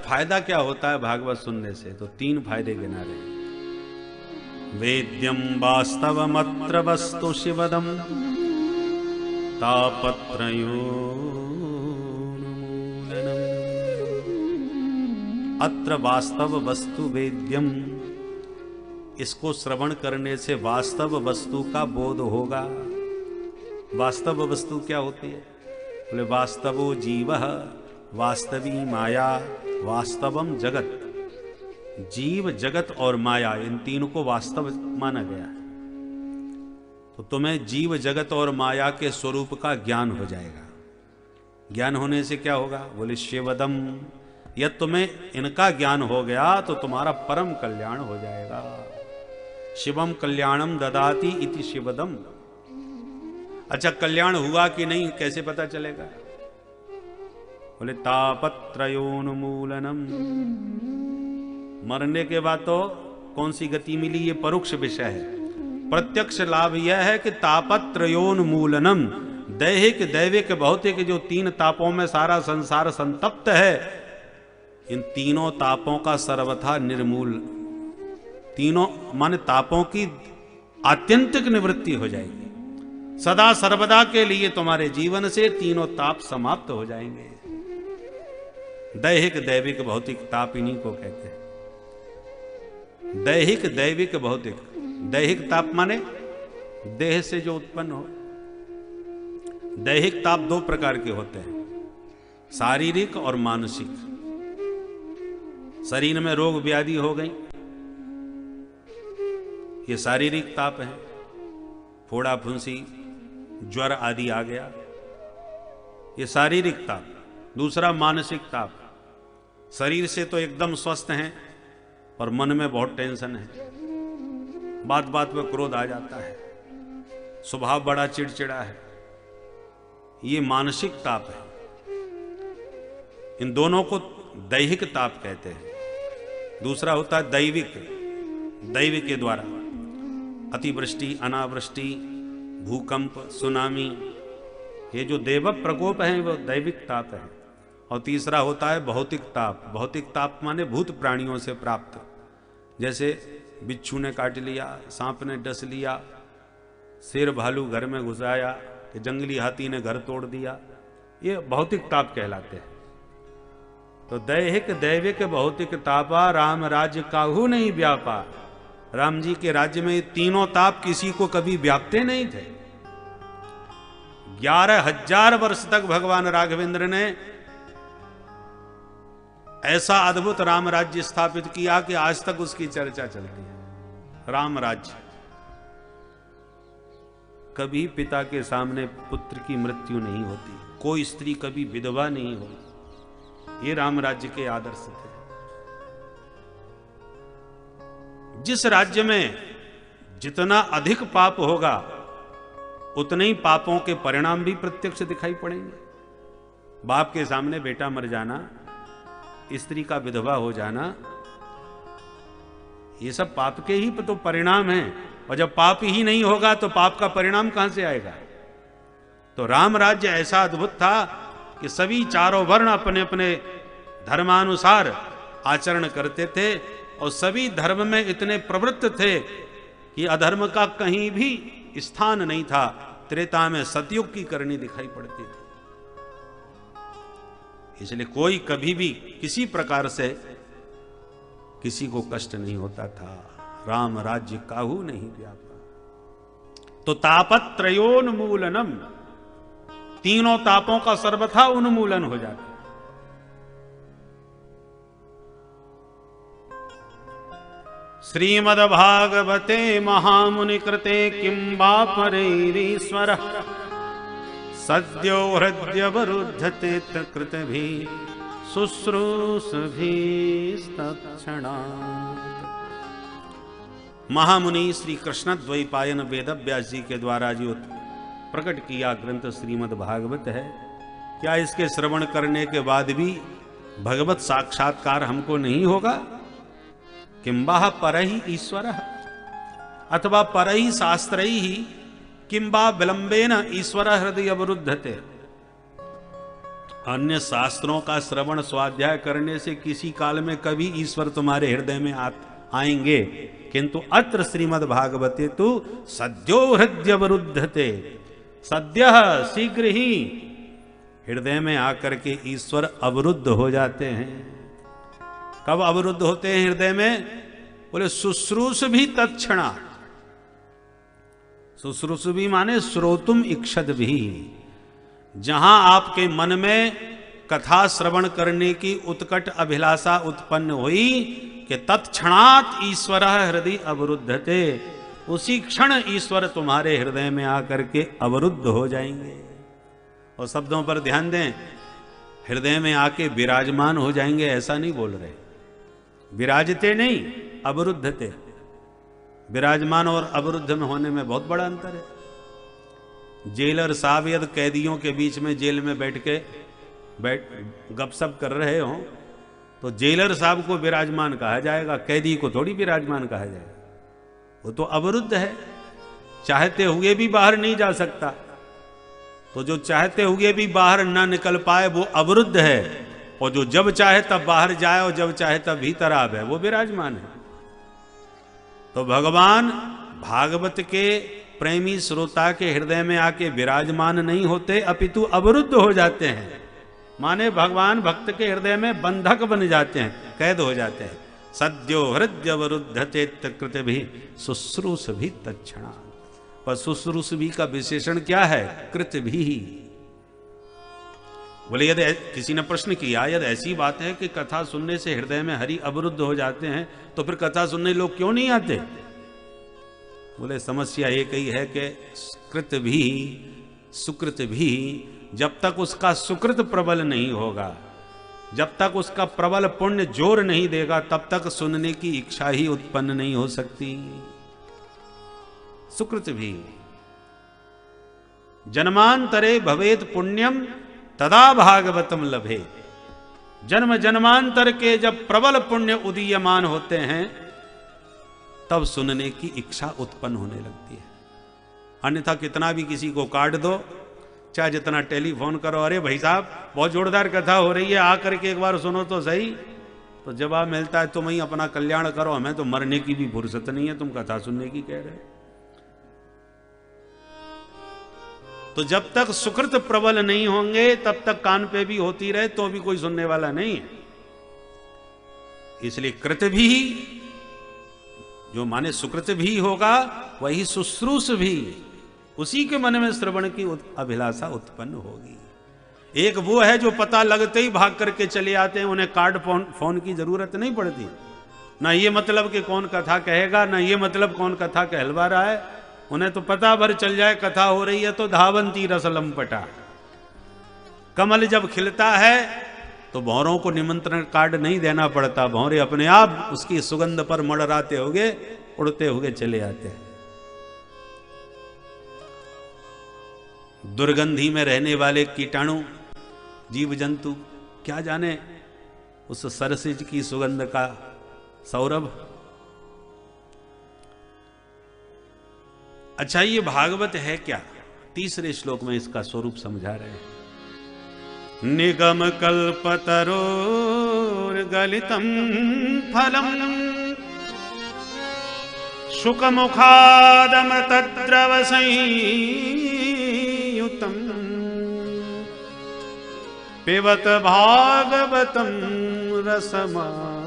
फायदा क्या होता है भागवत सुनने से, तो 3 फायदे गिना रहे। वेद्यम वास्तवमत्र वस्तु शिवदम तापत्रयोन्मूलनम्। अत्र वास्तव वस्तु वेद्यम, इसको श्रवण करने से वास्तव वस्तु का बोध होगा। वास्तव वस्तु क्या होती है? बोले वास्तवो जीवः, वास्तवी माया, वास्तवम जगत। जीव, जगत और माया, इन तीनों को वास्तव माना गया है। तो तुम्हें जीव, जगत और माया के स्वरूप का ज्ञान हो जाएगा। ज्ञान होने से क्या होगा? बोले शिवदम, यदि तुम्हें इनका ज्ञान हो गया तो तुम्हारा परम कल्याण हो जाएगा। शिवम कल्याणम ददाति इति शिवदम। अच्छा, कल्याण हुआ कि नहीं कैसे पता चलेगा? बोले तापत्रयोन्मूलनम। मरने के बाद तो कौन सी गति मिली, ये परोक्ष विषय है। प्रत्यक्ष लाभ यह है कि तापत्रयोन्मूलनम, दैहिक, दैविक, भौतिक, जो 3 तापों में सारा संसार संतप्त है, इन तीनों तापों का सर्वथा निर्मूल, तीनों माने तापों की आत्यंतिक निवृत्ति हो जाएगी। सदा सर्वदा के लिए तुम्हारे जीवन से तीनों ताप समाप्त हो जाएंगे। दैहिक, दैविक, भौतिक ताप इन्हीं को कहते हैं। दैहिक, दैविक, भौतिक। दैहिक ताप माने देह से जो उत्पन्न हो। दैहिक ताप 2 प्रकार के होते हैं, शारीरिक और मानसिक। शरीर में रोग व्याधि हो गई, ये शारीरिक ताप है। फोड़ा फुंसी, ज्वर आदि आ गया, ये शारीरिक ताप। दूसरा मानसिक ताप, शरीर से तो एकदम स्वस्थ हैं और मन में बहुत टेंशन है, बात बात में क्रोध आ जाता है, स्वभाव बड़ा चिड़चिड़ा है, ये मानसिक ताप है। इन दोनों को दैहिक ताप कहते हैं। दूसरा होता है दैविक। दैविक के द्वारा अतिवृष्टि, अनावृष्टि, भूकंप, सुनामी, ये जो देव प्रकोप है वो दैविक ताप है। और तीसरा होता है भौतिक ताप। भौतिक ताप माने भूत प्राणियों से प्राप्त, जैसे बिच्छू ने काट लिया, सांप ने डस लिया, शेर भालू घर में घुस आया, कि जंगली हाथी ने घर तोड़ दिया, ये भौतिक ताप कहलाते हैं। तो दैहिक, दैविक, भौतिक तापा राम राज्य काहू नहीं व्यापा। राम जी के राज्य में तीनों ताप किसी को कभी व्यापते नहीं थे। 11,000 वर्ष तक भगवान राघवेंद्र ने ऐसा अद्भुत राम राज्य स्थापित किया कि आज तक उसकी चर्चा चलती है। राम राज्य, कभी पिता के सामने पुत्र की मृत्यु नहीं होती, कोई स्त्री कभी विधवा नहीं होती। ये राम राज्य के आदर्श थे। जिस राज्य में जितना अधिक पाप होगा उतने ही पापों के परिणाम भी प्रत्यक्ष दिखाई पड़ेंगे। बाप के सामने बेटा मर जाना, स्त्री का विधवा हो जाना, ये सब पाप के ही तो परिणाम हैं। और जब पाप ही नहीं होगा तो पाप का परिणाम कहां से आएगा? तो राम राज्य ऐसा अद्भुत था कि सभी चारों वर्ण अपने अपने धर्मानुसार आचरण करते थे और सभी धर्म में इतने प्रवृत्त थे कि अधर्म का कहीं भी स्थान नहीं था। त्रेता में सतयुग की करनी दिखाई पड़ती थी। इसलिए कोई कभी भी किसी प्रकार से किसी को कष्ट नहीं होता था। राम राज्य काहू नहीं व्यापा। तो तापत्रयोन्मूलनम, तीनों तापों का सर्वथा उन्मूलन हो जाता। श्रीमद्भागवते महामुनि कृते किं वा परैरीश्वर सद्यो हृद्यवरुध्यते कृतभि शुश्रूषभिस्तत्क्षणात्। महामुनि श्री कृष्ण द्वैपायन वेद व्यास जी के द्वारा जो प्रकट किया ग्रंथ श्रीमद् भागवत है, क्या इसके श्रवण करने के बाद भी भगवत साक्षात्कार हमको नहीं होगा? किंबा परहि ईश्वर अथवा परहि शास्त्रैहि किंबा विलंबेन ईश्वर हृदय अवरुद्धते। अन्य शास्त्रों का श्रवण स्वाध्याय करने से किसी काल में कभी ईश्वर तुम्हारे हृदय में आएंगे, किंतु अत्र श्रीमद् भागवते तो सद्यो हृदयवरुद्धते, सद्य शीघ्र ही हृदय में आकर के ईश्वर अवरुद्ध हो जाते हैं। कब अवरुद्ध होते हैं हृदय में? बोले शुश्रूष भी तत्क्षणा। शुश्रूष भी माने श्रोतुम इक्षत भी। जहां आपके मन में कथा श्रवण करने की उत्कट अभिलाषा उत्पन्न हुई कि तत्क्षणात ईश्वर हृदय अवरुद्धते, उसी क्षण ईश्वर तुम्हारे हृदय में आकर के अवरुद्ध हो जाएंगे। और शब्दों पर ध्यान दें, हृदय में आके विराजमान हो जाएंगे ऐसा नहीं बोल रहे, विराजते नहीं, अवरुद्धते। विराजमान और अवरुद्ध में होने में बहुत बड़ा अंतर है। जेलर साहब यदि कैदियों के बीच में जेल में बैठ गपशप कर रहे हो तो जेलर साहब को विराजमान कहा जाएगा, कैदी को थोड़ी विराजमान कहा जाएगा। वो तो अवरुद्ध है, चाहते हुए भी बाहर नहीं जा सकता। तो जो चाहते हुए भी बाहर ना निकल पाए वो अवरुद्ध है, और जो जब चाहे तब बाहर जाए और जब चाहे तब भीतर आवे वो विराजमान है। तो भगवान भागवत के प्रेमी श्रोता के हृदय में आके विराजमान नहीं होते, अपितु अवरुद्ध हो जाते हैं। माने भगवान भक्त के हृदय में बंधक बन जाते हैं, कैद हो जाते हैं। सद्यो हृदय अवरुद्धते कृत भी शुश्रूष भी तत्क्षणा। पर शुश्रूष भी का विशेषण क्या है? कृत भी। बोले यदि किसी ने प्रश्न किया, यदि ऐसी बात है कि कथा सुनने से हृदय में हरि अवरुद्ध हो जाते हैं तो फिर कथा सुनने लोग क्यों नहीं आते? बोले समस्या एक ही है कि कृत भी सुकृत भी, जब तक उसका सुकृत प्रबल नहीं होगा, जब तक उसका प्रबल पुण्य जोर नहीं देगा, तब तक सुनने की इच्छा ही उत्पन्न नहीं हो सकती। सुकृत भी जन्मांतरे भवेद पुण्यम तदा भागवतम लभे। जन्म जन्मांतर के जब प्रबल पुण्य उदीयमान होते हैं तब सुनने की इच्छा उत्पन्न होने लगती है। अन्यथा कितना भी किसी को काट दो, चाहे जितना टेलीफोन करो, अरे भाई साहब बहुत जोरदार कथा हो रही है, आकर के एक बार सुनो तो सही, तो जवाब मिलता है तुम ही अपना कल्याण करो, हमें तो मरने की भी फुर्सत नहीं है, तुम कथा सुनने की कह रहे हो। तो जब तक सुकृत प्रबल नहीं होंगे तब तक कान पे भी होती रहे तो भी कोई सुनने वाला नहीं है। इसलिए कृत भी, जो माने सुकृत भी होगा, वही शुश्रूष भी, उसी के मन में श्रवण की अभिलाषा उत्पन्न होगी। एक वो है जो पता लगते ही भाग करके चले आते हैं, उन्हें कार्ड फोन की जरूरत नहीं पड़ती। ना ये मतलब कि कौन कथा कहेगा, ना ये मतलब कौन कथा कहलवा रहा है, उन्हें तो पता भर चल जाए कथा हो रही है तो धावंती रसलंपटा। कमल जब खिलता है तो भौरों को निमंत्रण कार्ड नहीं देना पड़ता, भौरे अपने आप उसकी सुगंध पर मड़राते हुए उड़ते हुए चले आते हैं। दुर्गंधी में रहने वाले कीटाणु जीव जंतु क्या जाने उस सरसिज की सुगंध का सौरभ। अच्छा, ये भागवत है क्या? तीसरे श्लोक में इसका स्वरूप समझा रहे हैं। निगम कल्पतरोर्गलितं फलम् शुकमुखादम तद्रव संयुतं पिबत भागवतं रसमालयम्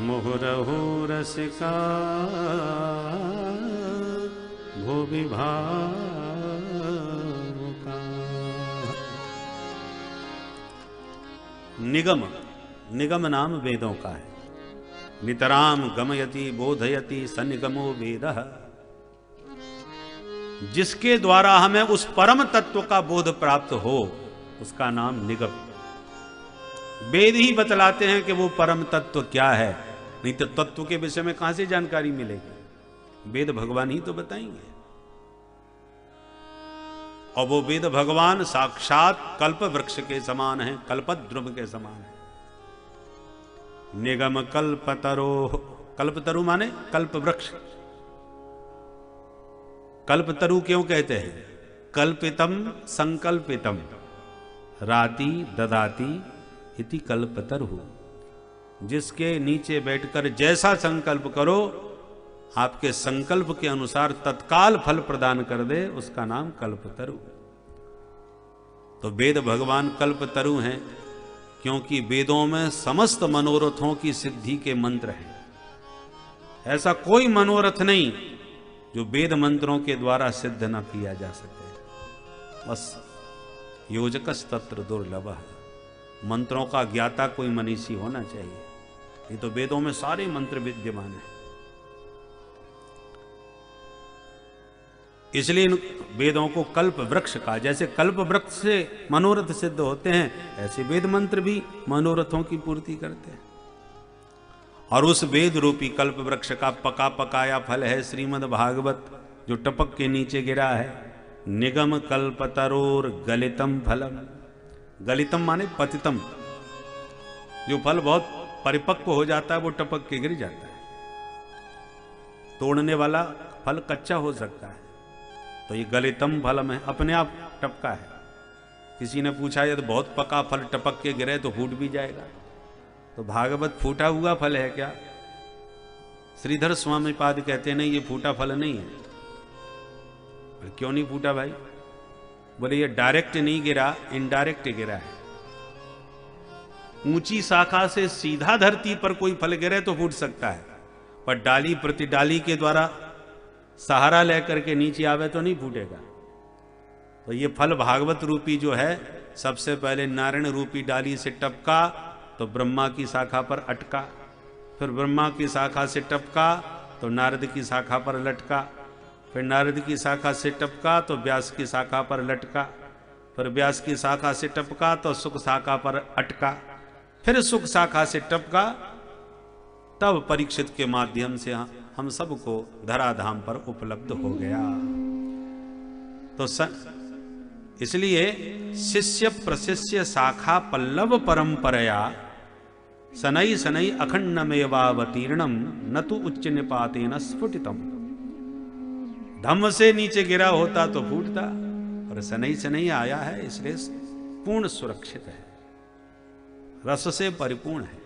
मुहुरहु रसिका भुवि भावुका। निगम, निगम नाम वेदों का है। नितराम गमयति बोधयति सनिगमो वेदः। जिसके द्वारा हमें उस परम तत्व का बोध प्राप्त हो उसका नाम निगम। वेद ही बतलाते हैं कि वो परम तत्व क्या है, नहीं तो तत्व के विषय में कहां से जानकारी मिलेगी? वेद भगवान ही तो बताएंगे। और वो वेद भगवान साक्षात कल्प वृक्ष के समान है, कल्पद्रुम के समान है। निगम कल्पतरो, कल्पतरु माने कल्प वृक्ष। कल्पतरु क्यों कहते हैं? कल्पितम संकल्पितम राति ददाति इति कल्पतरु। जिसके नीचे बैठकर जैसा संकल्प करो, आपके संकल्प के अनुसार तत्काल फल प्रदान कर दे, उसका नाम कल्पतरु। तो वेद भगवान कल्पतरु हैं, क्योंकि वेदों में समस्त मनोरथों की सिद्धि के मंत्र हैं। ऐसा कोई मनोरथ नहीं जो वेद मंत्रों के द्वारा सिद्ध न किया जा सके। बस योजकस तत्र दुर्लभः, मंत्रों का ज्ञाता कोई मनीषी होना चाहिए। ये तो वेदों में सारे मंत्र विद्यमान हैं। इसलिए इन वेदों को कल्प वृक्ष कहा। जैसे कल्प वृक्ष से मनोरथ सिद्ध होते हैं, ऐसे वेद मंत्र भी मनोरथों की पूर्ति करते हैं। और उस वेद रूपी कल्प वृक्ष का पका पकाया फल है श्रीमद् भागवत, जो टपक के नीचे गिरा है। निगम कल्पतरोर गलितम फलम। गलितम माने पतितम, जो फल बहुत परिपक्व हो जाता है वो टपक के गिर जाता है। तोड़ने वाला फल कच्चा हो सकता है, तो ये गलितम फलम है, अपने आप टपका है। किसी ने पूछा यदि बहुत पका फल टपक के गिरे तो फूट भी जाएगा, तो भागवत फूटा हुआ फल है क्या? श्रीधर स्वामी पाद कहते नहीं, ये फूटा फल नहीं है। क्यों नहीं फूटा भाई? बोले ये डायरेक्ट नहीं गिरा, इनडायरेक्ट गिरा है। ऊंची शाखा से सीधा धरती पर कोई फल गिरे तो फूट सकता है, पर डाली प्रति डाली के द्वारा सहारा लेकर के नीचे आवे तो नहीं फूटेगा। तो ये फल भागवत रूपी जो है, सबसे पहले नारायण रूपी डाली से टपका तो ब्रह्मा की शाखा पर अटका, फिर ब्रह्मा की शाखा से टपका तो नारद की शाखा पर लटका, फिर नारद की शाखा से टपका तो व्यास की शाखा पर लटका, फिर व्यास की शाखा से टपका तो सुख शाखा पर अटका, फिर सुख शाखा से टपका, तब परीक्षित के माध्यम से हम सबको धराधाम पर उपलब्ध हो गया। तो इसलिए शिष्य प्रशिष्य शाखा पल्लव परंपरया शनै शनै अखंडमेवावतीर्णम न तो उच्च निपातेन स्फुटितम। धम्म से नीचे गिरा होता तो फूटता, और शनै शनै आया है इसलिए पूर्ण सुरक्षित है, रस से परिपूर्ण है।